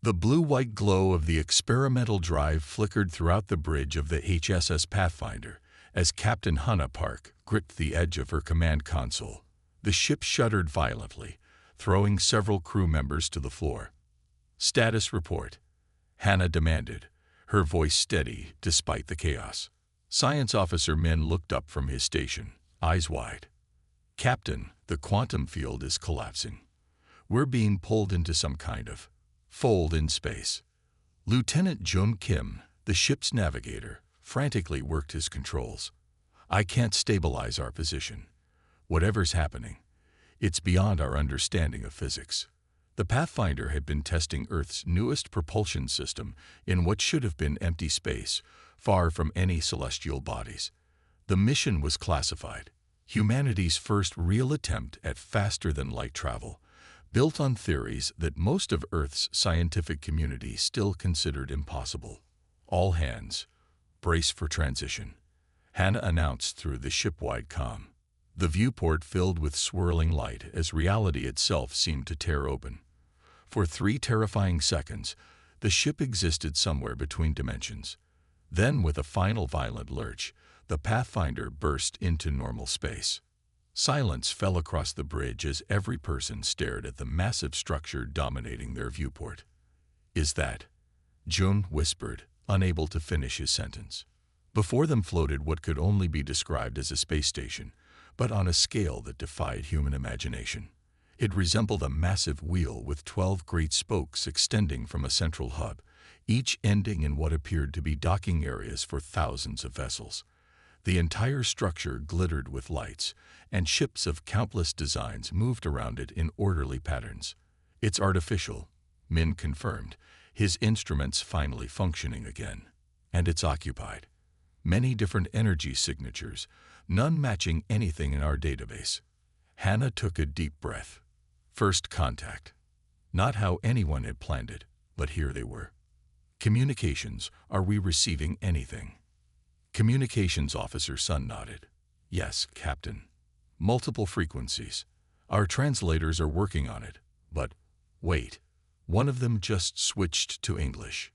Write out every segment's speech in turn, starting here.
The blue-white glow of the experimental drive flickered throughout the bridge of the HSS Pathfinder as Captain Hannah Park gripped the edge of her command console. The ship shuddered violently, throwing several crew members to the floor. "Status report," Hannah demanded, her voice steady despite the chaos. Science Officer Min looked up from his station, eyes wide. "Captain, the quantum field is collapsing. We're being pulled into some kind of fold in space." Lieutenant Jung Kim, the ship's navigator, frantically worked his controls. "I can't stabilize our position. Whatever's happening, it's beyond our understanding of physics." The Pathfinder had been testing Earth's newest propulsion system in what should have been empty space, far from any celestial bodies. The mission was classified, humanity's first real attempt at faster-than-light travel, built on theories that most of Earth's scientific community still considered impossible. "All hands, brace for transition," Hannah announced through the ship-wide comm. The viewport filled with swirling light as reality itself seemed to tear open. For 3 terrifying seconds, the ship existed somewhere between dimensions. Then, with a final violent lurch, the Pathfinder burst into normal space. Silence fell across the bridge as every person stared at the massive structure dominating their viewport. "Is that?" Jun whispered, unable to finish his sentence. Before them floated what could only be described as a space station, but on a scale that defied human imagination. It resembled a massive wheel with 12 great spokes extending from a central hub, each ending in what appeared to be docking areas for thousands of vessels. The entire structure glittered with lights, and ships of countless designs moved around it in orderly patterns. "It's artificial," Min confirmed, his instruments finally functioning again. "And it's occupied. Many different energy signatures, none matching anything in our database." Hannah took a deep breath. First contact. Not how anyone had planned it, but here they were. "Communications, are we receiving anything?" Communications Officer Sun nodded. "Yes, Captain. Multiple frequencies. Our translators are working on it, but wait." One of them just switched to English.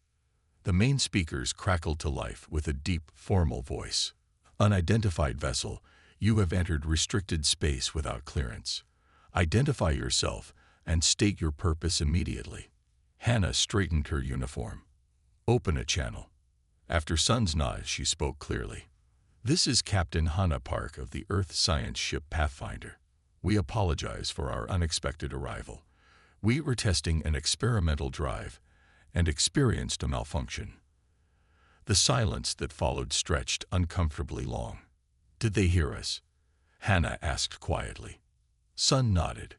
The main speakers crackled to life with a deep, formal voice. "Unidentified vessel, you have entered restricted space without clearance. Identify yourself and state your purpose immediately." Hannah straightened her uniform. "Open a channel." After Sun's nod, she spoke clearly. "This is Captain Hannah Park of the Earth Science ship Pathfinder. We apologize for our unexpected arrival. We were testing an experimental drive and experienced a malfunction." The silence that followed stretched uncomfortably long. "Did they hear us?" Hannah asked quietly. Sun nodded.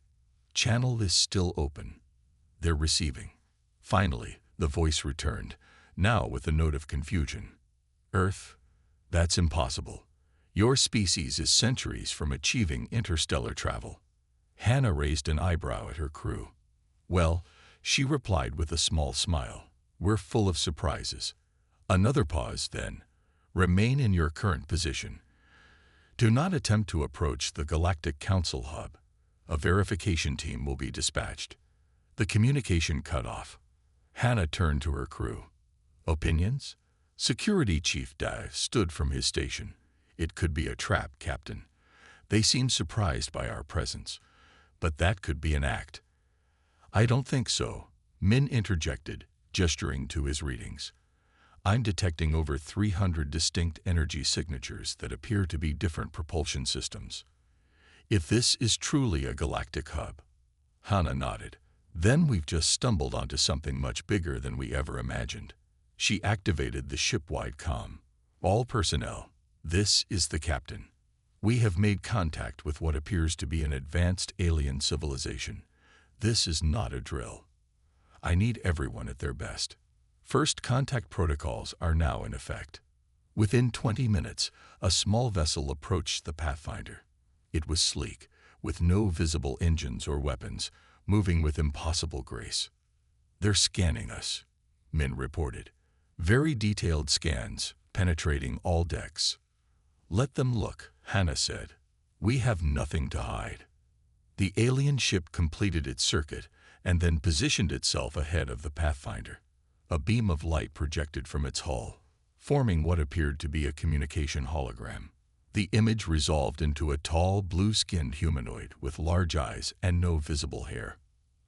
"Channel is still open. They're receiving." Finally, the voice returned, now with a note of confusion. "Earth? That's impossible. Your species is centuries from achieving interstellar travel." Hannah raised an eyebrow at her crew. "Well," she replied with a small smile, "we're full of surprises." Another pause, then. "Remain in your current position. Do not attempt to approach the Galactic Council hub. A verification team will be dispatched." The communication cut off. Hannah turned to her crew. "Opinions?" Security Chief Dave stood from his station. "It could be a trap, Captain. They seem surprised by our presence, but that could be an act." "I don't think so," Min interjected, gesturing to his readings. "I'm detecting over 300 distinct energy signatures that appear to be different propulsion systems. If this is truly a galactic hub." Hannah nodded. "Then we've just stumbled onto something much bigger than we ever imagined." She activated the ship-wide comm. "All personnel, this is the captain. We have made contact with what appears to be an advanced alien civilization. This is not a drill. I need everyone at their best. First contact protocols are now in effect." Within 20 minutes, a small vessel approached the Pathfinder. It was sleek, with no visible engines or weapons, moving with impossible grace. "They're scanning us," Min reported. "Very detailed scans, penetrating all decks." "Let them look," Hannah said. "We have nothing to hide." The alien ship completed its circuit, and then positioned itself ahead of the Pathfinder. A beam of light projected from its hull, forming what appeared to be a communication hologram. The image resolved into a tall, blue-skinned humanoid with large eyes and no visible hair.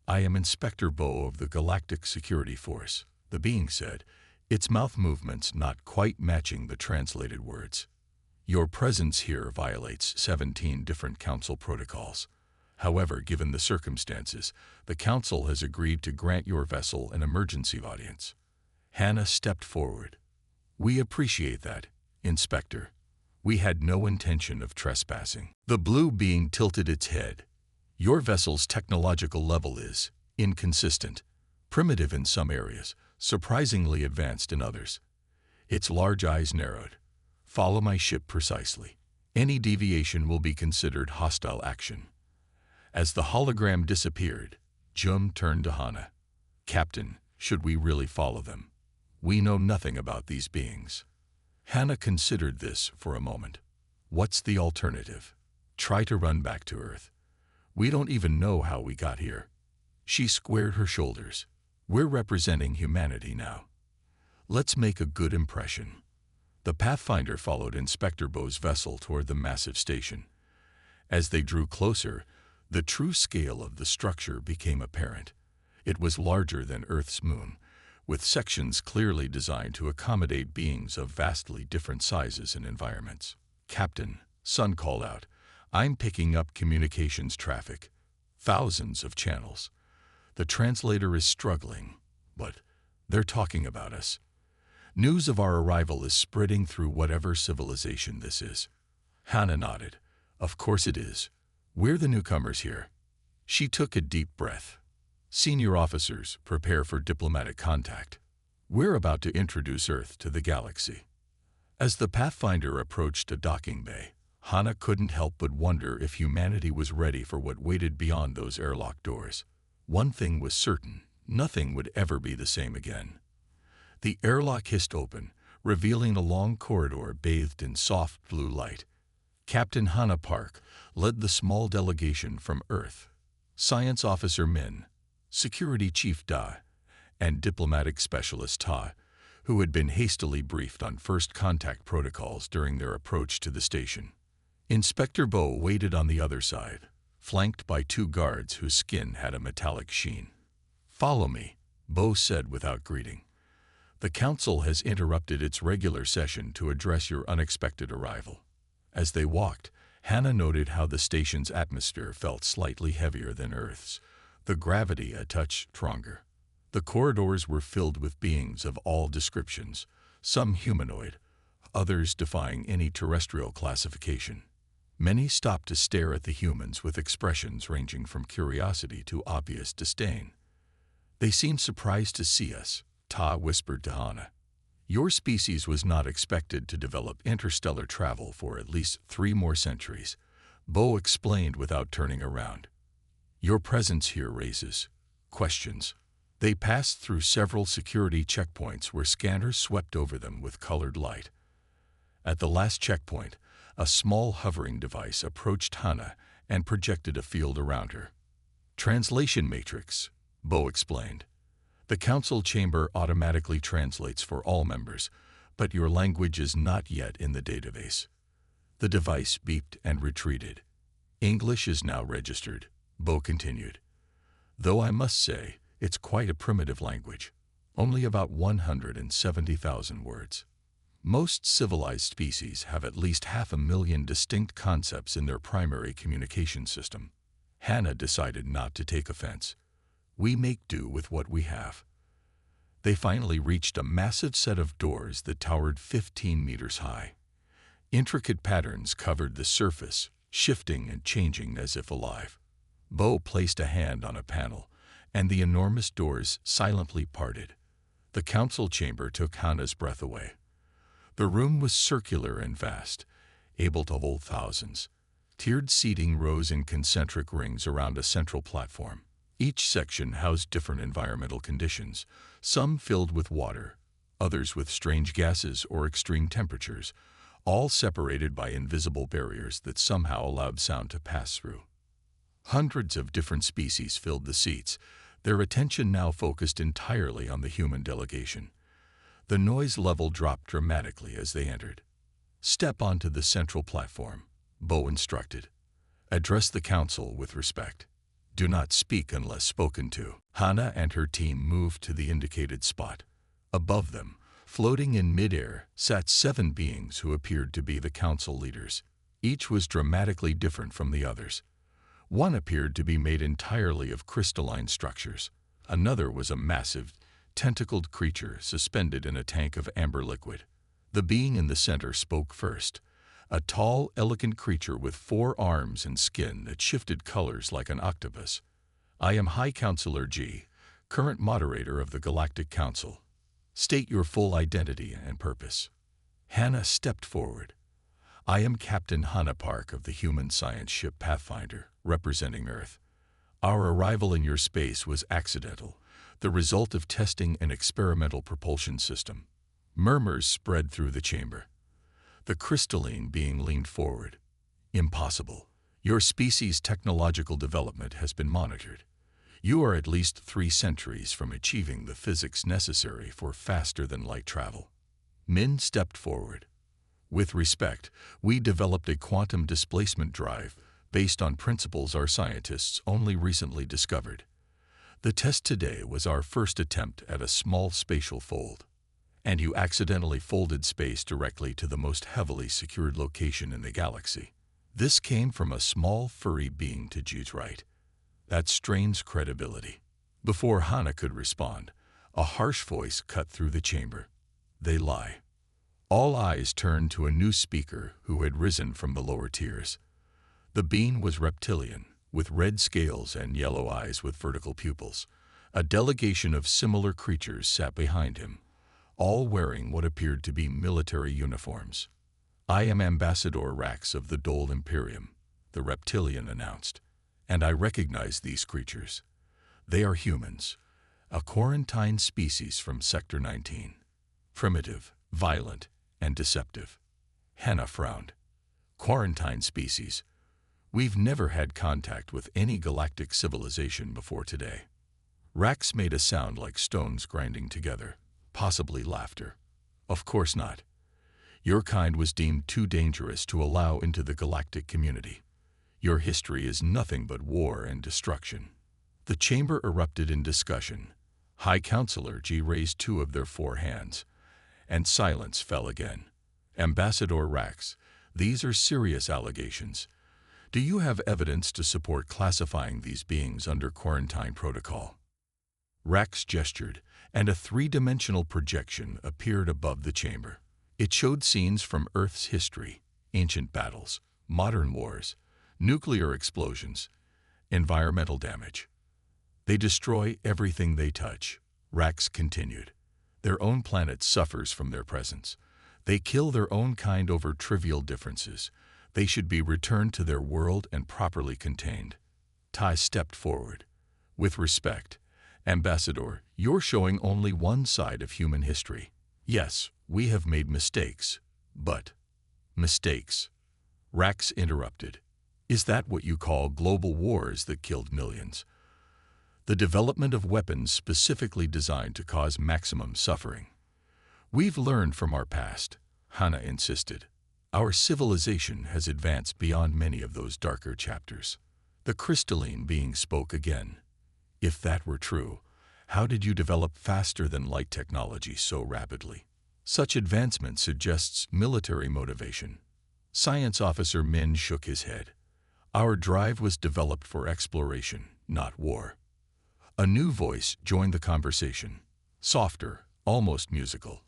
"I am Inspector Bo of the Galactic Security Force," the being said, its mouth movements not quite matching the translated words. "Your presence here violates 17 different Council protocols. However, given the circumstances, the Council has agreed to grant your vessel an emergency audience." Hannah stepped forward. "We appreciate that, Inspector. We had no intention of trespassing." The blue being tilted its head. "Your vessel's technological level is inconsistent, primitive in some areas, surprisingly advanced in others." Its large eyes narrowed. "Follow my ship precisely. Any deviation will be considered hostile action." As the hologram disappeared, Jum turned to Hannah. "Captain, should we really follow them? We know nothing about these beings." Hannah considered this for a moment. "What's the alternative? Try to run back to Earth. We don't even know how we got here." She squared her shoulders. "We're representing humanity now. Let's make a good impression." The Pathfinder followed Inspector Bo's vessel toward the massive station. As they drew closer, the true scale of the structure became apparent. It was larger than Earth's moon, with sections clearly designed to accommodate beings of vastly different sizes and environments. "Captain," Sun called out, "I'm picking up communications traffic. Thousands of channels. The translator is struggling, but they're talking about us. News of our arrival is spreading through whatever civilization this is." Hannah nodded. "Of course it is. We're the newcomers here." She took a deep breath. "Senior officers, prepare for diplomatic contact. We're about to introduce Earth to the galaxy." As the Pathfinder approached a docking bay, Hannah couldn't help but wonder if humanity was ready for what waited beyond those airlock doors. One thing was certain: nothing would ever be the same again. The airlock hissed open, revealing a long corridor bathed in soft blue light. Captain Hannah Park led the small delegation from Earth. Science Officer Min, Security Chief Da, and Diplomatic Specialist Ta, who had been hastily briefed on first contact protocols during their approach to the station. Inspector Bo waited on the other side, flanked by 2 guards whose skin had a metallic sheen. "Follow me," Bo said without greeting. "The Council has interrupted its regular session to address your unexpected arrival." As they walked, Hannah noted how the station's atmosphere felt slightly heavier than Earth's, the gravity a touch stronger. The corridors were filled with beings of all descriptions, some humanoid, others defying any terrestrial classification. Many stopped to stare at the humans with expressions ranging from curiosity to obvious disdain. "They seemed surprised to see us," Ta whispered to Hannah. "Your species was not expected to develop interstellar travel for at least 3 more centuries," Bo explained without turning around. "Your presence here raises questions." They passed through several security checkpoints where scanners swept over them with colored light. At the last checkpoint, a small hovering device approached Hannah and projected a field around her. "Translation matrix," Bo explained. "The Council chamber automatically translates for all members, but your language is not yet in the database." The device beeped and retreated. "English is now registered," Bo continued. "Though I must say, it's quite a primitive language, only about 170,000 words. Most civilized species have at least 500,000 distinct concepts in their primary communication system." Hannah decided not to take offense. "We make do with what we have." They finally reached a massive set of doors that towered 15 meters high. Intricate patterns covered the surface, shifting and changing as if alive. Bo placed a hand on a panel, and the enormous doors silently parted. The Council chamber took Hannah's breath away. The room was circular and vast, able to hold thousands. Tiered seating rose in concentric rings around a central platform. Each section housed different environmental conditions, some filled with water, others with strange gases or extreme temperatures, all separated by invisible barriers that somehow allowed sound to pass through. Hundreds of different species filled the seats, their attention now focused entirely on the human delegation. The noise level dropped dramatically as they entered. "Step onto the central platform," Bo instructed. "Address the council with respect. Do not speak unless spoken to." Hana and her team moved to the indicated spot. Above them, floating in midair, sat 7 beings who appeared to be the council leaders. Each was dramatically different from the others. One appeared to be made entirely of crystalline structures. Another was a massive, tentacled creature suspended in a tank of amber liquid. The being in the center spoke first, a tall, elegant creature with 4 arms and skin that shifted colors like an octopus. "I am High Counselor G, current moderator of the Galactic Council. State your full identity and purpose." Hana stepped forward. "I am Captain Hana Park of the human science ship Pathfinder, representing Earth. Our arrival in your space was accidental, the result of testing an experimental propulsion system." Murmurs spread through the chamber. The crystalline being leaned forward. "Impossible. Your species' technological development has been monitored. You are at least 3 centuries from achieving the physics necessary for faster-than-light travel." Min stepped forward. "With respect, we developed a quantum displacement drive based on principles our scientists only recently discovered. The test today was our first attempt at a small spatial fold. And you accidentally folded space directly to the most heavily secured location in the galaxy." This came from a small, furry being to Ji's right. That strains credibility. Before Hana could respond, a harsh voice cut through the chamber. "They lie." All eyes turned to a new speaker who had risen from the lower tiers. The being was reptilian, with red scales and yellow eyes with vertical pupils. A delegation of similar creatures sat behind him, all wearing what appeared to be military uniforms. "I am Ambassador Rax of the Dole Imperium," the reptilian announced, "and I recognize these creatures. They are humans, a quarantine species from Sector 19. Primitive, violent, and deceptive." Hana frowned. "Quarantine species? We've never had contact with any galactic civilization before today." Rax made a sound like stones grinding together, possibly laughter. "Of course not. Your kind was deemed too dangerous to allow into the galactic community. Your history is nothing but war and destruction." The chamber erupted in discussion. High Counselor G raised 2 of their 4 hands, and silence fell again. "Ambassador Rax, these are serious allegations. Do you have evidence to support classifying these beings under quarantine protocol?" Rax gestured, and a 3-dimensional projection appeared above the chamber. It showed scenes from Earth's history, ancient battles, modern wars, nuclear explosions, environmental damage. "They destroy everything they touch," Rax continued. "Their own planet suffers from their presence. They kill their own kind over trivial differences. They should be returned to their world and properly contained." Tai stepped forward. "With respect, Ambassador, you're showing only one side of human history. Yes, we have made mistakes, but..." "Mistakes?" Rax interrupted. "Is that what you call global wars that killed millions? The development of weapons specifically designed to cause maximum suffering? We've learned from our past," Hana insisted. "Our civilization has advanced beyond many of those darker chapters." The crystalline being spoke again. "If that were true, how did you develop faster-than-light technology so rapidly? Such advancement suggests military motivation." Science Officer Min shook his head. "Our drive was developed for exploration, not war." A new voice joined the conversation. Softer, almost musical.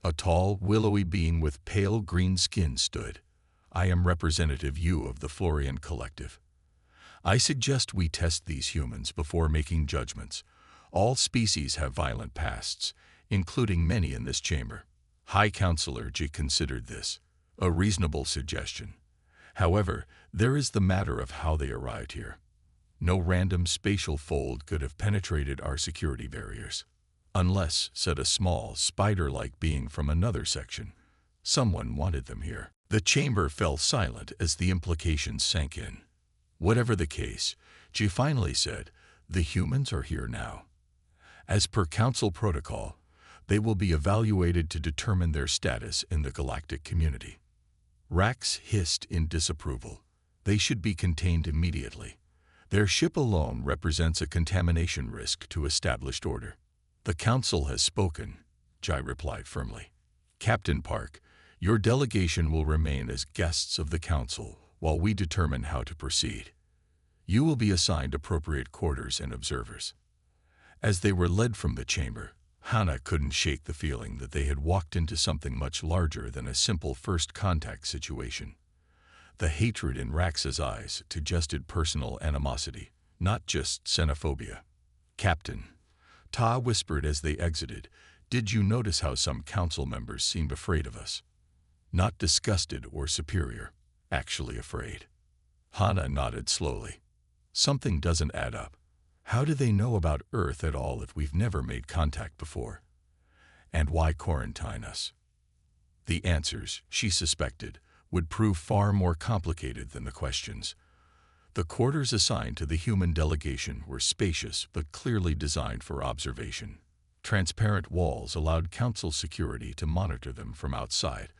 A tall, willowy being with pale green skin stood. "I am Representative Yu of the Florian Collective. I suggest we test these humans before making judgments. All species have violent pasts, including many in this chamber." High Counselor G considered this a reasonable suggestion. "However, there is the matter of how they arrived here. No random spatial fold could have penetrated our security barriers. Unless," said a small, spider-like being from another section, "someone wanted them here." The chamber fell silent as the implications sank in. "Whatever the case," G finally said, The humans are here now. As per Council protocol, they will be evaluated to determine their status in the galactic community. Rax hissed in disapproval. They should be contained immediately. Their ship alone represents a contamination risk to established order. The Council has spoken, Jai replied firmly. Captain Park, your delegation will remain as guests of the Council while we determine how to proceed. You will be assigned appropriate quarters and observers. As they were led from the chamber, Hannah couldn't shake the feeling that they had walked into something much larger than a simple first contact situation. The hatred in Rax's eyes suggested personal animosity, not just xenophobia. Captain, Ta whispered as they exited, did you notice how some council members seemed afraid of us? Not disgusted or superior, actually afraid. Hannah nodded slowly. Something doesn't add up. How do they know about Earth at all if we've never made contact before? And why quarantine us? The answers, she suspected, would prove far more complicated than the questions. The quarters assigned to the human delegation were spacious but clearly designed for observation. Transparent walls allowed council security to monitor them from outside,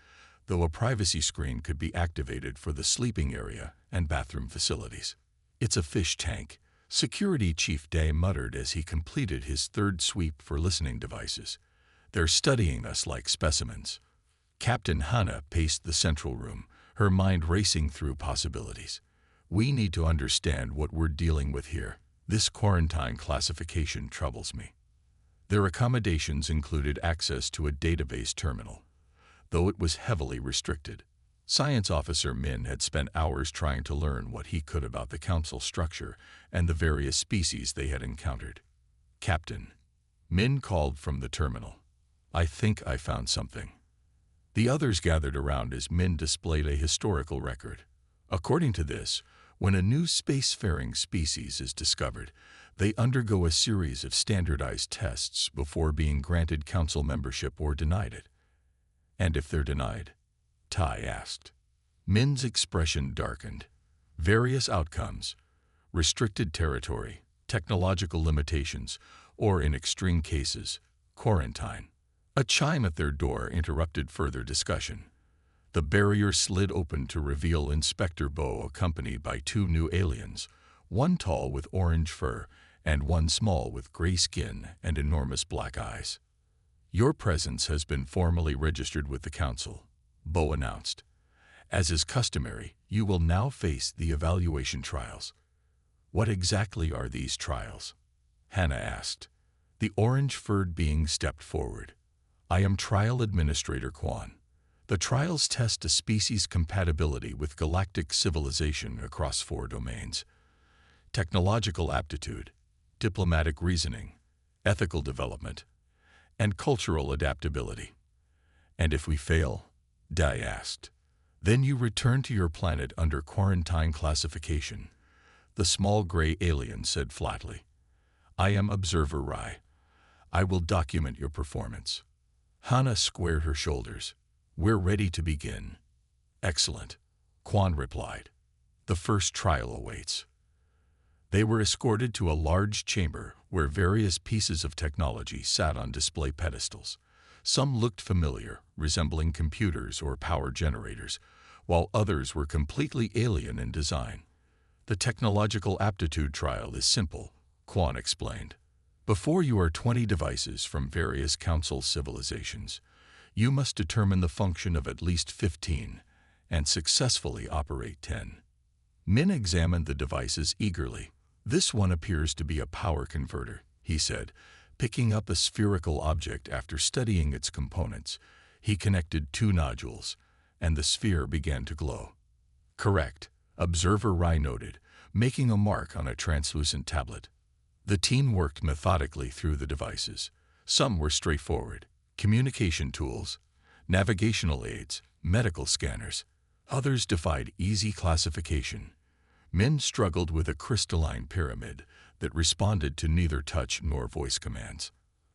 though a privacy screen could be activated for the sleeping area and bathroom facilities. It's a fish tank, Security Chief Day muttered as he completed his third sweep for listening devices. They're studying us like specimens. Captain Hannah paced the central room, her mind racing through possibilities. We need to understand what we're dealing with here. This quarantine classification troubles me. Their accommodations included access to a database terminal, though it was heavily restricted. Science Officer Min had spent hours trying to learn what he could about the council structure and the various species they had encountered. Captain, Min called from the terminal. I think I found something. The others gathered around as Min displayed a historical record. According to this, when a new spacefaring species is discovered, they undergo a series of standardized tests before being granted council membership or denied it. And if they're denied? Tai asked. Min's expression darkened. Various outcomes: restricted territory, technological limitations, or in extreme cases, quarantine. A chime at their door interrupted further discussion. The barrier slid open to reveal Inspector Bo accompanied by two new aliens, one tall with orange fur and one small with gray skin and enormous black eyes. Your presence has been formally registered with the Council, Bo announced. As is customary, you will now face the evaluation trials. What exactly are these trials? Hannah asked. The orange-furred being stepped forward. I am Trial Administrator Quan. The trials test a species' compatibility with galactic civilization across 4 domains: technological aptitude, diplomatic reasoning, ethical development, and cultural adaptability. And if we fail? Dai asked. Then you return to your planet under quarantine classification, the small gray alien said flatly. I am Observer Rai. I will document your performance. Hannah squared her shoulders. We're ready to begin. Excellent, Quan replied. The first trial awaits. They were escorted to a large chamber where various pieces of technology sat on display pedestals. Some looked familiar, resembling computers or power generators, while others were completely alien in design. The technological aptitude trial is simple, Quan explained. Before you are 20 devices from various council civilizations, you must determine the function of at least 15 and successfully operate 10. Min examined the devices eagerly. This one appears to be a power converter, he said, picking up a spherical object after studying its components. He connected 2 nodules, and the sphere began to glow. Correct, Observer Rai noted, making a mark on a translucent tablet. The team worked methodically through the devices. Some were straightforward: communication tools, navigational aids, medical scanners. Others defied easy classification. Min struggled with a crystalline pyramid that responded to neither touch nor voice commands.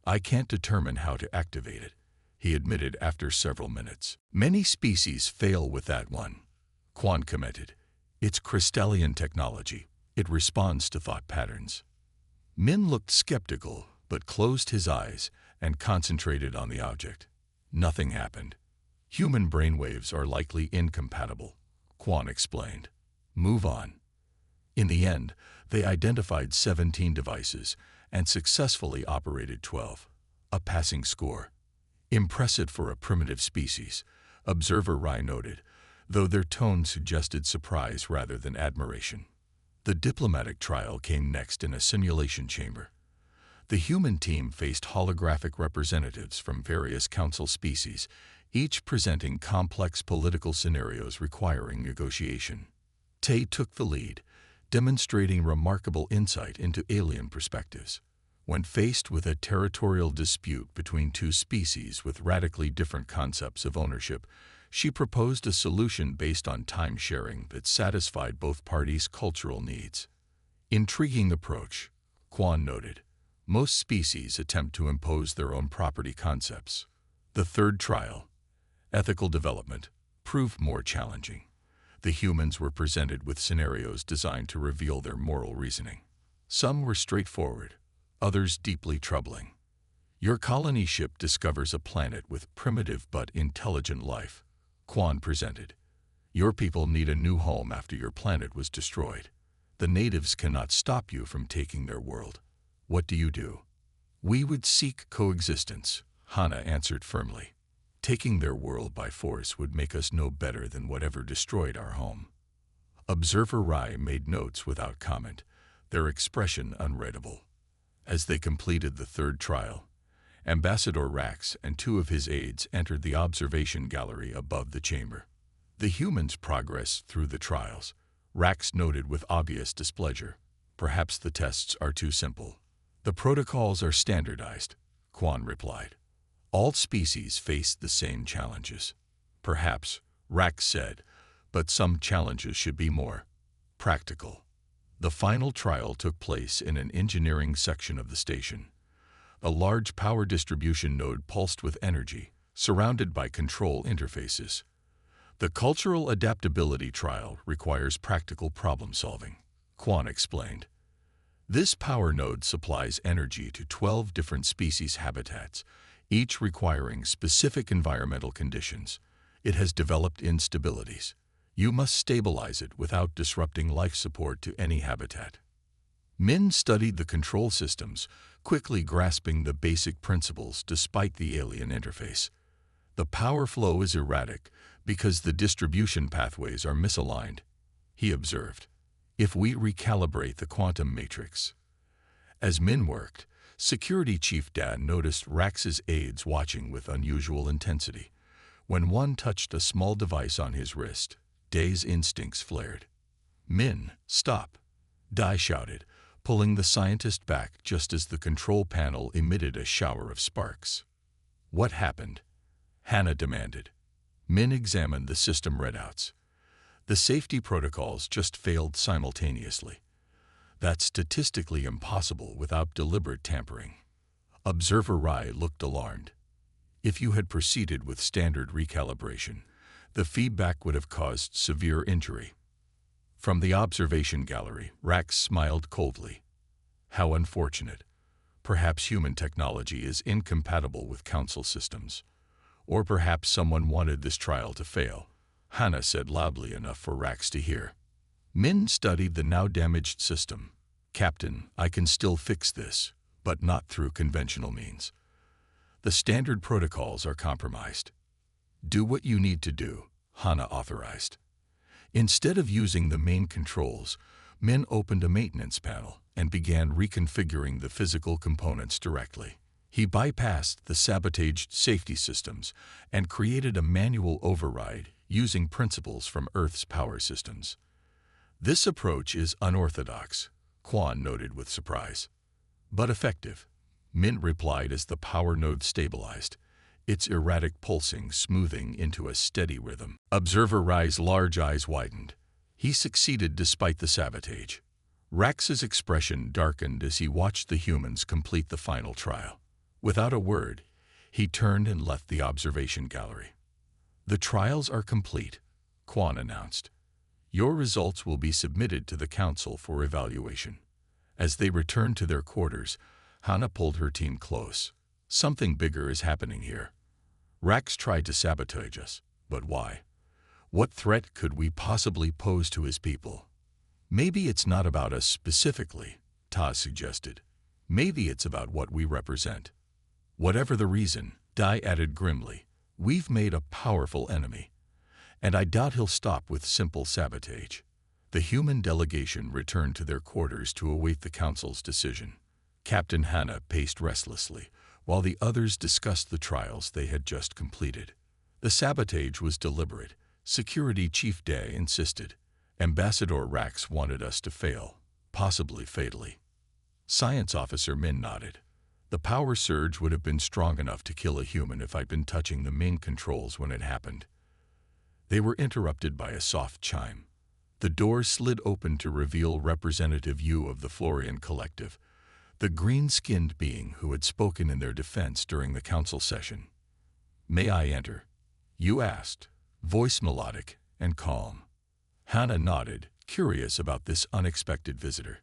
I can't determine how to activate it, he admitted after several minutes. Many species fail with that one, Quan commented. It's crystalline technology. It responds to thought patterns. Min looked skeptical, but closed his eyes and concentrated on the object. Nothing happened. Human brainwaves are likely incompatible, Quan explained. Move on. In the end, they identified 17 devices and successfully operated 12. A passing score. Impressive for a primitive species, Observer Rai noted, though their tone suggested surprise rather than admiration. The diplomatic trial came next in a simulation chamber. The human team faced holographic representatives from various council species, each presenting complex political scenarios requiring negotiation. Tay took the lead, demonstrating remarkable insight into alien perspectives. When faced with a territorial dispute between two species with radically different concepts of ownership, she proposed a solution based on time sharing that satisfied both parties' cultural needs. Intriguing approach, Quan noted. Most species attempt to impose their own property concepts. The third trial, ethical development, proved more challenging. The humans were presented with scenarios designed to reveal their moral reasoning. Some were straightforward, others deeply troubling. Your colony ship discovers a planet with primitive but intelligent life, Quan presented. Your people need a new home after your planet was destroyed. The natives cannot stop you from taking their world. What do you do? We would seek coexistence, Hana answered firmly. Taking their world by force would make us no better than whatever destroyed our home. Observer Rai made notes without comment, their expression unreadable. As they completed the third trial, Ambassador Rax and two of his aides entered the observation gallery above the chamber. The humans progressed through the trials. Rax noted with obvious displeasure. Perhaps the tests are too simple. The protocols are standardized, Quan replied. All species face the same challenges. Perhaps, Rax said, but some challenges should be more practical. The final trial took place in an engineering section of the station. A large power distribution node pulsed with energy, surrounded by control interfaces. The cultural adaptability trial requires practical problem-solving, Quan explained. This power node supplies energy to 12 different species habitats, each requiring specific environmental conditions. It has developed instabilities. You must stabilize it without disrupting life support to any habitat. Min studied the control systems, quickly grasping the basic principles despite the alien interface. The power flow is erratic because the distribution pathways are misaligned, he observed. If we recalibrate the quantum matrix. As Min worked, Security Chief Dan noticed Rax's aides watching with unusual intensity. When one touched a small device on his wrist, Day's instincts flared. Min, stop, Dai shouted, pulling the scientist back just as the control panel emitted a shower of sparks. What happened? Hana demanded. Min examined the system readouts. The safety protocols just failed simultaneously. That's statistically impossible without deliberate tampering. Observer Rai looked alarmed. If you had proceeded with standard recalibration, the feedback would have caused severe injury. From the observation gallery, Rax smiled coldly. How unfortunate. Perhaps human technology is incompatible with council systems. Or perhaps someone wanted this trial to fail, Hana said loudly enough for Rax to hear. Min studied the now damaged system. Captain, I can still fix this, but not through conventional means. The standard protocols are compromised. Do what you need to do, Hana authorized. Instead of using the main controls, Min opened a maintenance panel and began reconfiguring the physical components directly. He bypassed the sabotaged safety systems and created a manual override using principles from Earth's power systems. This approach is unorthodox, Quan noted with surprise. But effective, Min replied as the power node stabilized, its erratic pulsing smoothing into a steady rhythm. Observer Rai's large eyes widened. He succeeded despite the sabotage. Rax's expression darkened as he watched the humans complete the final trial. Without a word, he turned and left the observation gallery. The trials are complete, Quan announced. Your results will be submitted to the council for evaluation. As they returned to their quarters, Hannah pulled her team close. Something bigger is happening here. Rax tried to sabotage us, but why? What threat could we possibly pose to his people? Maybe it's not about us specifically, Taz suggested. Maybe it's about what we represent. Whatever the reason, Dai added grimly, we've made a powerful enemy, and I doubt he'll stop with simple sabotage. The human delegation returned to their quarters to await the council's decision. Captain Hannah paced restlessly, while the others discussed the trials they had just completed. The sabotage was deliberate. Security Chief Day insisted. Ambassador Rax wanted us to fail, possibly fatally. Science Officer Min nodded. The power surge would have been strong enough to kill a human if I'd been touching the main controls when it happened. They were interrupted by a soft chime. The door slid open to reveal Representative Yu of the Florian Collective, the green-skinned being who had spoken in their defense during the council session. "May I enter?" Yu asked, voice melodic and calm. Hannah nodded, curious about this unexpected visitor.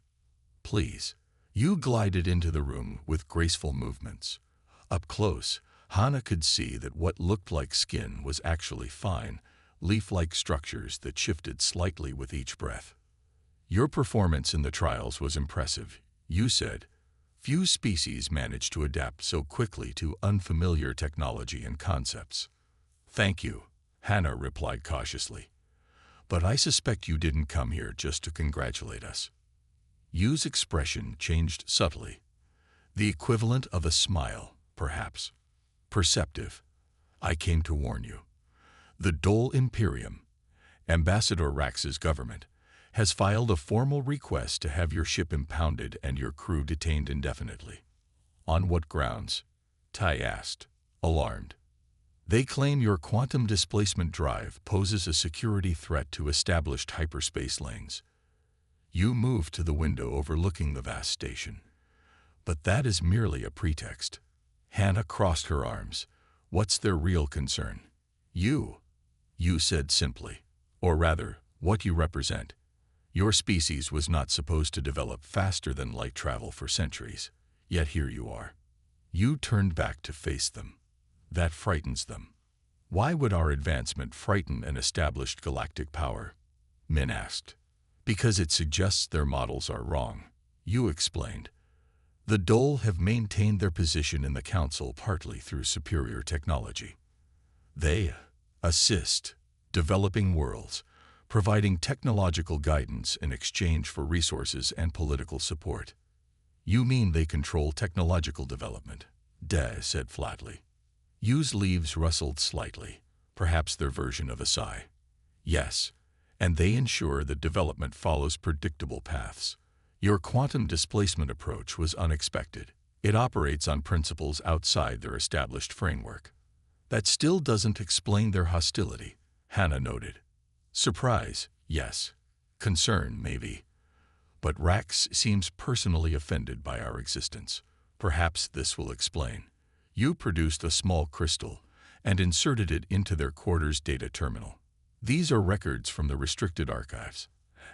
"Please." Yu glided into the room with graceful movements. Up close, Hannah could see that what looked like skin was actually fine, leaf-like structures that shifted slightly with each breath. "Your performance in the trials was impressive," Yu said. "Few species manage to adapt so quickly to unfamiliar technology and concepts." "Thank you," Hannah replied cautiously. "But I suspect you didn't come here just to congratulate us." Yu's expression changed subtly. The equivalent of a smile, perhaps. Perceptive. "I came to warn you. The Dole Imperium, Ambassador Rax's government, has filed a formal request to have your ship impounded and your crew detained indefinitely." "On what grounds?" Tai asked, alarmed. "They claim your quantum displacement drive poses a security threat to established hyperspace lanes." Yu moved to the window overlooking the vast station. "But that is merely a pretext." Hannah crossed her arms. "What's their real concern?" "You," Yu said simply. "Or rather, what you represent. Your species was not supposed to develop faster than light travel for centuries. Yet here you are." Yu turned back to face them. "That frightens them." "Why would our advancement frighten an established galactic power?" Min asked. "Because it suggests their models are wrong," Yu explained. "The Dole have maintained their position in the Council partly through superior technology. They assist developing worlds, providing technological guidance in exchange for resources and political support." "You mean they control technological development?" Dai said flatly. Yu's leaves rustled slightly, perhaps their version of a sigh. "Yes, and they ensure that development follows predictable paths. Your quantum displacement approach was unexpected. It operates on principles outside their established framework." "That still doesn't explain their hostility," Hannah noted. "Surprise, yes. Concern, maybe. But Rax seems personally offended by our existence. Perhaps this will explain." Yu produced a small crystal and inserted it into their quarters data terminal. "These are records from the restricted archives.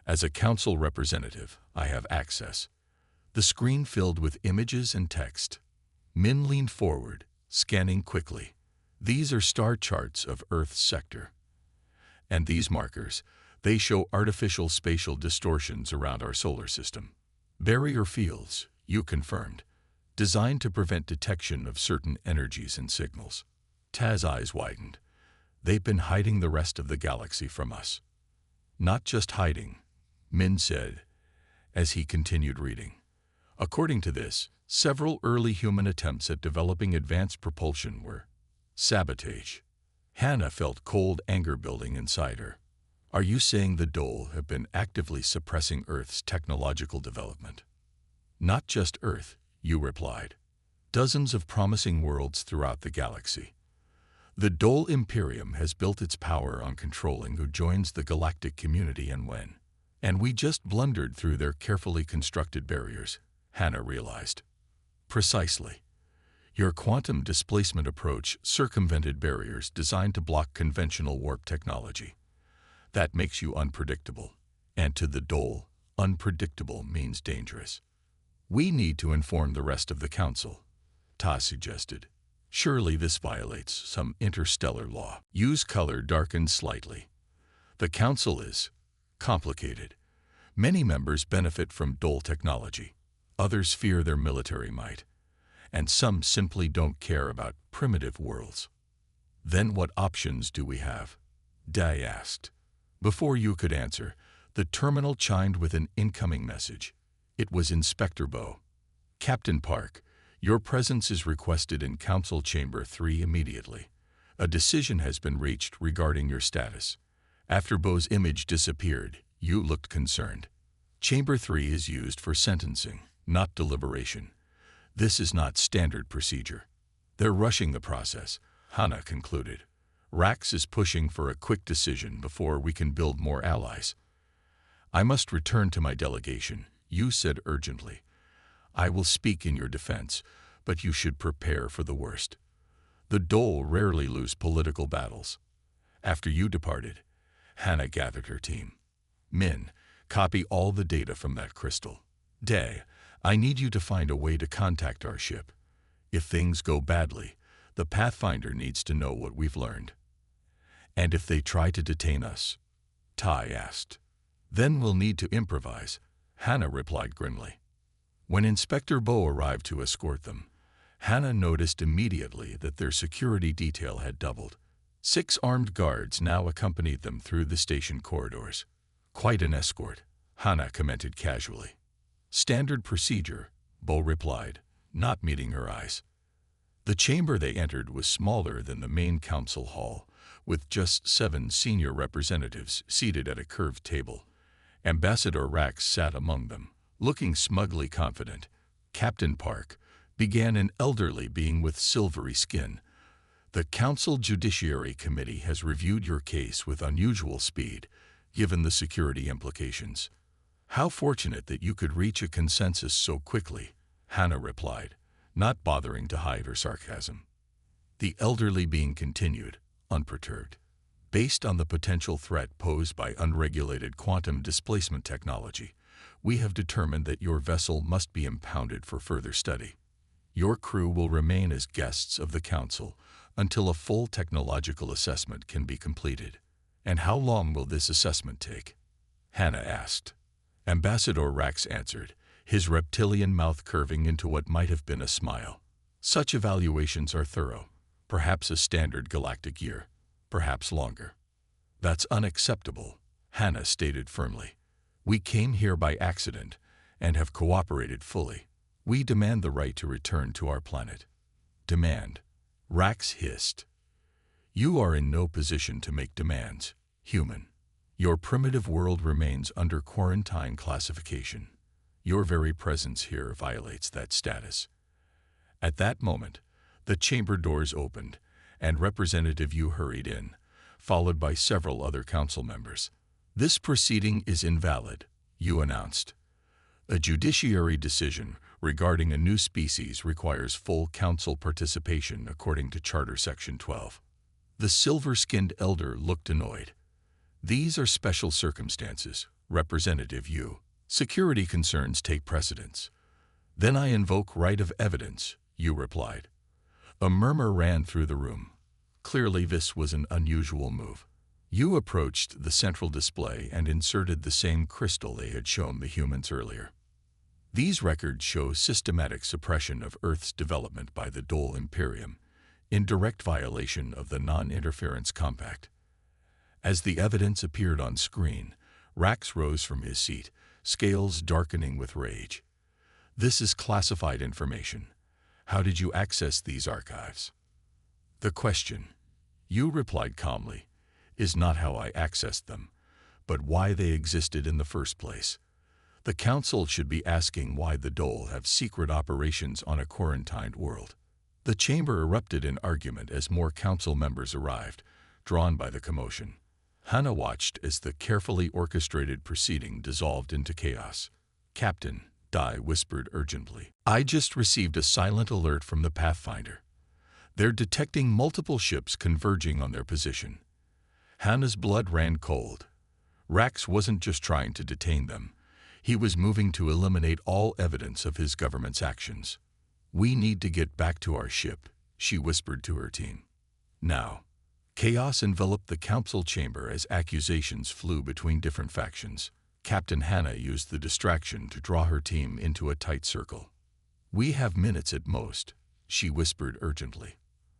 As a council representative, I have access." The screen filled with images and text. Min leaned forward, scanning quickly. "These are star charts of Earth's sector. And these markers, they show artificial spatial distortions around our solar system. Barrier fields," Yu confirmed, "designed to prevent detection of certain energies and signals." Taz's eyes widened. "They've been hiding the rest of the galaxy from us." "Not just hiding," Min said, as he continued reading. "According to this, several early human attempts at developing advanced propulsion were sabotage." Hannah felt cold anger building inside her. "Are you saying the Dole have been actively suppressing Earth's technological development?" "Not just Earth," Yu replied. "Dozens of promising worlds throughout the galaxy. The Dole Imperium has built its power on controlling who joins the galactic community and when. And we just blundered through their carefully constructed barriers," Hannah realized. "Precisely. Your quantum displacement approach circumvented barriers designed to block conventional warp technology. That makes you unpredictable. And to the Dole, unpredictable means dangerous." We need to inform the rest of the council, Ta suggested. Surely this violates some interstellar law. Use color darkened slightly. The council is complicated. Many members benefit from dull technology. Others fear their military might. And some simply don't care about primitive worlds. Then what options do we have? Dai asked. Before you could answer, the terminal chimed with an incoming message. It was Inspector Bo. Captain Park, your presence is requested in Council Chamber 3 immediately. A decision has been reached regarding your status. After Bo's image disappeared, you looked concerned. Chamber 3 is used for sentencing, not deliberation. This is not standard procedure. They're rushing the process, Hana concluded. Rax is pushing for a quick decision before we can build more allies. I must return to my delegation, you said urgently. I will speak in your defense, but you should prepare for the worst. The Dole rarely lose political battles. After you departed, Hana gathered her team. Min, copy all the data from that crystal. Dae, I need you to find a way to contact our ship. If things go badly, the Pathfinder needs to know what we've learned. And if they try to detain us? Tai asked. Then we'll need to improvise, Hana replied grimly. When Inspector Bo arrived to escort them, Hana noticed immediately that their security detail had doubled. 6 armed guards now accompanied them through the station corridors. Quite an escort, Hana commented casually. Standard procedure, Bo replied, not meeting her eyes. The chamber they entered was smaller than the main council hall, with just 7 senior representatives seated at a curved table. Ambassador Rax sat among them, looking smugly confident. Captain Park began an elderly being with silvery skin. The Council Judiciary Committee has reviewed your case with unusual speed, given the security implications. How fortunate that you could reach a consensus so quickly, Hana replied, not bothering to hide her sarcasm. The elderly being continued, unperturbed. Based on the potential threat posed by unregulated quantum displacement technology, we have determined that your vessel must be impounded for further study. Your crew will remain as guests of the Council until a full technological assessment can be completed. And how long will this assessment take? Hana asked. Ambassador Rax answered, his reptilian mouth curving into what might have been a smile. Such evaluations are thorough, perhaps a standard galactic year, perhaps longer. That's unacceptable, Hana stated firmly. We came here by accident and have cooperated fully. We demand the right to return to our planet. Demand, Rax hissed. You are in no position to make demands, human. Your primitive world remains under quarantine classification. Your very presence here violates that status. At that moment, the chamber doors opened, and Representative Yu hurried in, followed by several other council members. This proceeding is invalid, Yu announced. A judiciary decision regarding a new species requires full council participation according to Charter Section 12. The silver-skinned elder looked annoyed. These are special circumstances, Representative Yu. Security concerns take precedence. Then I invoke right of evidence, Yu replied. A murmur ran through the room. Clearly this was an unusual move. Yu approached the central display and inserted the same crystal they had shown the humans earlier. These records show systematic suppression of Earth's development by the Dole Imperium, in direct violation of the Non-Interference Compact. As the evidence appeared on screen, Rax rose from his seat, scales darkening with rage. This is classified information. How did you access these archives? The question, Yu replied calmly, is not how I accessed them, but why they existed in the first place. The Council should be asking why the Dole have secret operations on a quarantined world. The chamber erupted in argument as more council members arrived, drawn by the commotion. Hana watched as the carefully orchestrated proceeding dissolved into chaos. Captain, Dai whispered urgently. I just received a silent alert from the Pathfinder. They're detecting multiple ships converging on their position. Hana's blood ran cold. Rax wasn't just trying to detain them. He was moving to eliminate all evidence of his government's actions. "We need to get back to our ship," she whispered to her team. Now, chaos enveloped the council chamber as accusations flew between different factions. Captain Hannah used the distraction to draw her team into a tight circle. "We have minutes at most," she whispered urgently.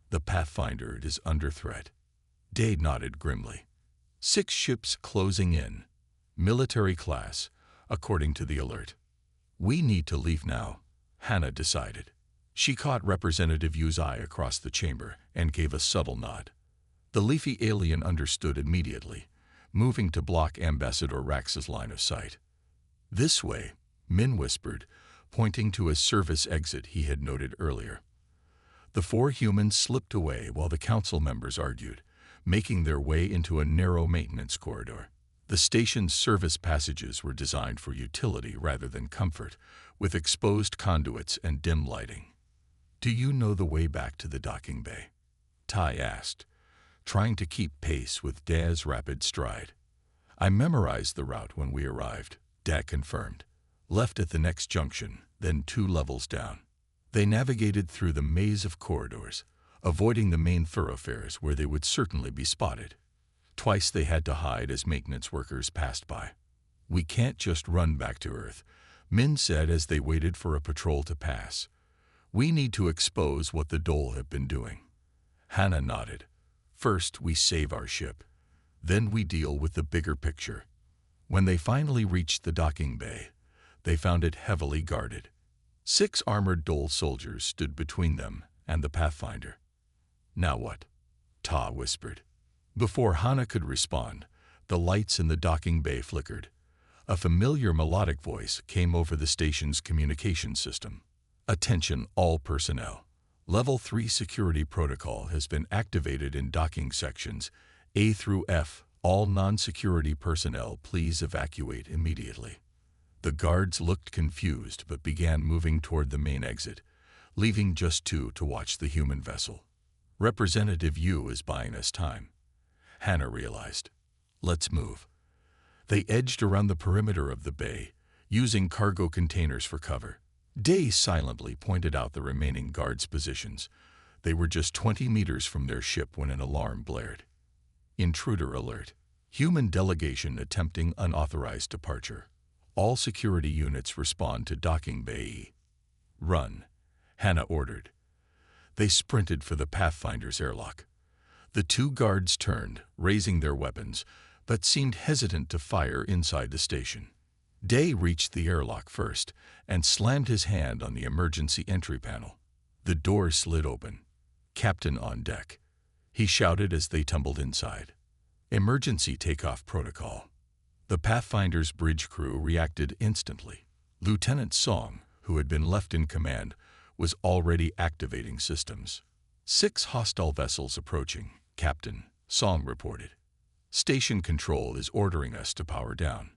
"The Pathfinder is under threat." Day nodded grimly. 6 ships closing in. Military class, according to the alert. "We need to leave now," Hannah decided. She caught Representative Yu's eye across the chamber and gave a subtle nod. The leafy alien understood immediately, moving to block Ambassador Rax's line of sight. "This way," Min whispered, pointing to a service exit he had noted earlier. The 4 humans slipped away while the council members argued, making their way into a narrow maintenance corridor. The station's service passages were designed for utility rather than comfort, with exposed conduits and dim lighting. "Do you know the way back to the docking bay?" Ty asked, trying to keep pace with Da's rapid stride. "I memorized the route when we arrived," Da confirmed. "Left at the next junction, then 2 levels down." They navigated through the maze of corridors, avoiding the main thoroughfares where they would certainly be spotted. Twice they had to hide as maintenance workers passed by. "We can't just run back to Earth," Min said as they waited for a patrol to pass. "We need to expose what the Dole have been doing." Hannah nodded. "First, we save our ship. Then we deal with the bigger picture." When they finally reached the docking bay, they found it heavily guarded. 6 armored Dole soldiers stood between them and the Pathfinder. "Now what?" Ta whispered. Before Hannah could respond, the lights in the docking bay flickered. A familiar melodic voice came over the station's communication system. "Attention all personnel. Level 3 security protocol has been activated in docking sections A through F. All non-security personnel please evacuate immediately." The guards looked confused but began moving toward the main exit, leaving just 2 to watch the human vessel. "Representative Yu is buying us time," Hannah realized. "Let's move." They edged around the perimeter of the bay, using cargo containers for cover. Day silently pointed out the remaining guards' positions. They were just 20 meters from their ship when an alarm blared. "Intruder alert. Human delegation attempting unauthorized departure. All security units respond to docking bay E." "Run," Hannah ordered. They sprinted for the Pathfinder's airlock. The 2 guards turned, raising their weapons, but seemed hesitant to fire inside the station. Day reached the airlock first and slammed his hand on the emergency entry panel. The door slid open. "Captain on deck," he shouted as they tumbled inside. "Emergency takeoff protocol." The Pathfinder's bridge crew reacted instantly. Lieutenant Song, who had been left in command, was already activating systems. 6 hostile vessels approaching, Captain, Song reported. "Station control is ordering us to power down."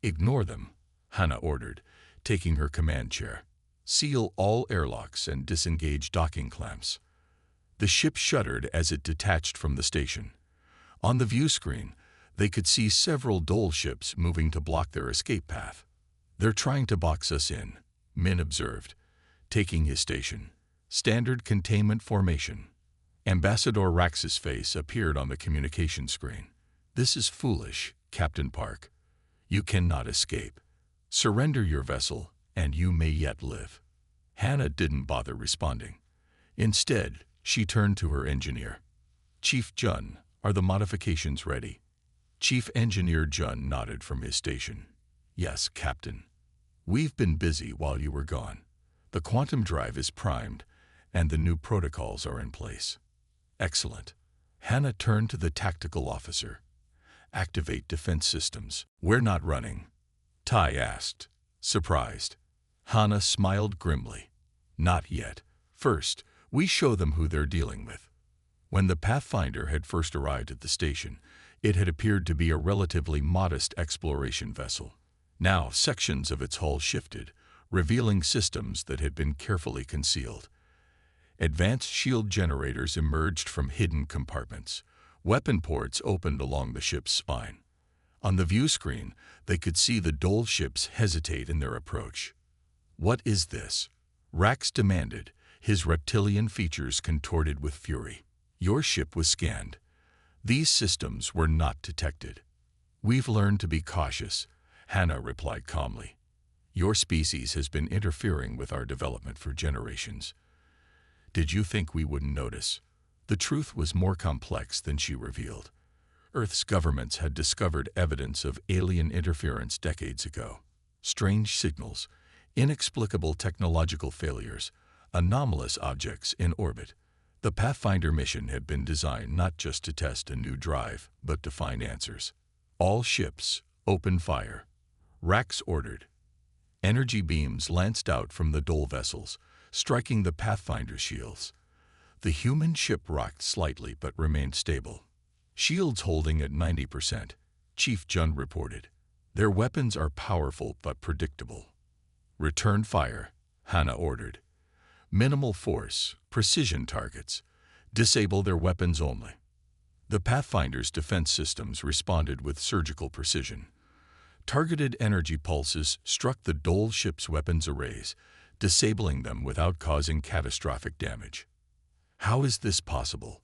"Ignore them," Hannah ordered, taking her command chair. "Seal all airlocks and disengage docking clamps." The ship shuddered as it detached from the station. On the view screen, they could see several Dole ships moving to block their escape path. "They're trying to box us in," Min observed, taking his station. "Standard containment formation." Ambassador Rax's face appeared on the communication screen. "This is foolish, Captain Park. You cannot escape. Surrender your vessel, and you may yet live." Hannah didn't bother responding. Instead, she turned to her engineer. "Chief Jun, are the modifications ready?" Chief Engineer Jun nodded from his station. "Yes, Captain. We've been busy while you were gone. The quantum drive is primed, and the new protocols are in place." "Excellent." Hannah turned to the tactical officer. "Activate defense systems." "We're not running?" Ty asked, surprised. Hannah smiled grimly. "Not yet. First, we show them who they're dealing with." When the Pathfinder had first arrived at the station, it had appeared to be a relatively modest exploration vessel. Now sections of its hull shifted, revealing systems that had been carefully concealed. Advanced shield generators emerged from hidden compartments. Weapon ports opened along the ship's spine. On the view screen, they could see the Dole ships hesitate in their approach. "What is this?" Rax demanded, his reptilian features contorted with fury. "Your ship was scanned. These systems were not detected." "We've learned to be cautious," Hannah replied calmly. "Your species has been interfering with our development for generations. Did you think we wouldn't notice?" The truth was more complex than she revealed. Earth's governments had discovered evidence of alien interference decades ago. Strange signals, inexplicable technological failures, anomalous objects in orbit. The Pathfinder mission had been designed not just to test a new drive, but to find answers. "All ships, open fire," Rax ordered. Energy beams lanced out from the Dole vessels, striking the Pathfinder's shields. The human ship rocked slightly but remained stable. "Shields holding at 90%, Chief Jund reported. Their weapons are powerful but predictable." "Return fire," Hannah ordered. "Minimal force, precision targets. Disable their weapons only." The Pathfinder's defense systems responded with surgical precision. Targeted energy pulses struck the Dole ship's weapons arrays, disabling them without causing catastrophic damage. "How is this possible?"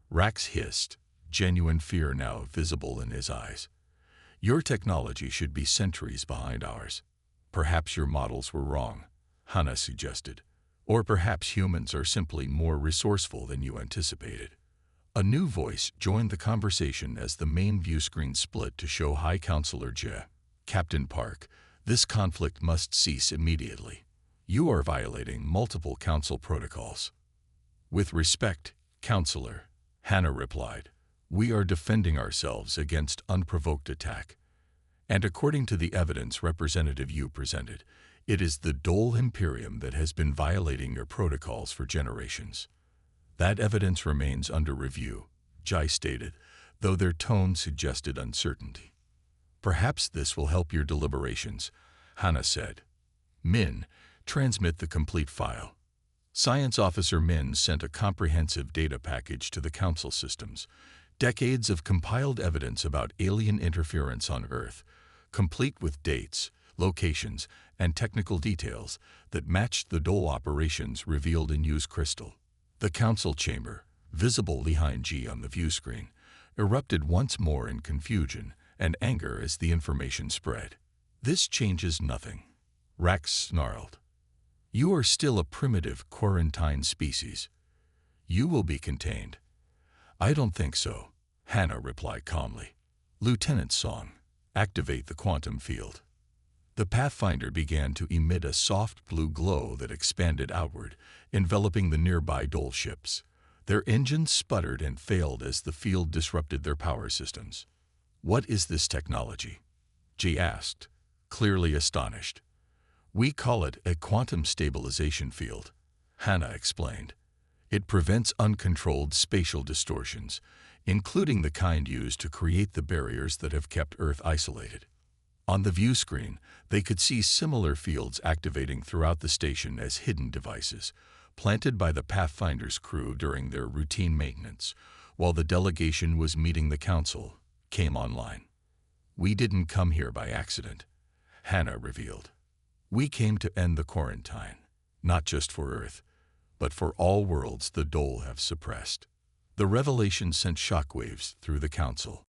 Rax hissed, genuine fear now visible in his eyes. "Your technology should be centuries behind ours." "Perhaps your models were wrong," Hannah suggested. "Or perhaps humans are simply more resourceful than you anticipated." A new voice joined the conversation as the main view screen split to show High Counselor J. "Captain Park, this conflict must cease immediately. You are violating multiple Council protocols." "With respect, Counselor," Hannah replied, "we are defending ourselves against unprovoked attack. And according to the evidence Representative Yu presented, it is the Dole Imperium that has been violating your protocols for generations." "That evidence remains under review," Jai stated, though their tone suggested uncertainty. "Perhaps this will help your deliberations," Hannah said. "Min, transmit the complete file." Science Officer Min sent a comprehensive data package to the Council systems, decades of compiled evidence about alien interference on Earth, complete with dates, locations, and technical details that matched the Dole operations revealed in Yu's crystal. The Council chamber, visible behind G on the view screen, erupted once more in confusion and anger as the information spread. "This changes nothing," Rax snarled. "You are still a primitive quarantine species. You will be contained." "I don't think so," Hannah replied calmly. "Lieutenant Song, activate the quantum field." The Pathfinder began to emit a soft blue glow that expanded outward, enveloping the nearby Dole ships. Their engines sputtered and failed as the field disrupted their power systems. "What is this technology?" G asked, clearly astonished. "We call it a quantum stabilization field," Hannah explained. "It prevents uncontrolled spatial distortions, including the kind used to create the barriers that have kept Earth isolated." On the view screen, they could see similar fields activating throughout the station as hidden devices, planted by the Pathfinder's crew during their routine maintenance, while the delegation was meeting the Council, came online. "We didn't come here by accident," Hannah revealed. "We came to end the quarantine, not just for Earth, but for all worlds the Dole have suppressed." The revelation sent shockwaves through the Council.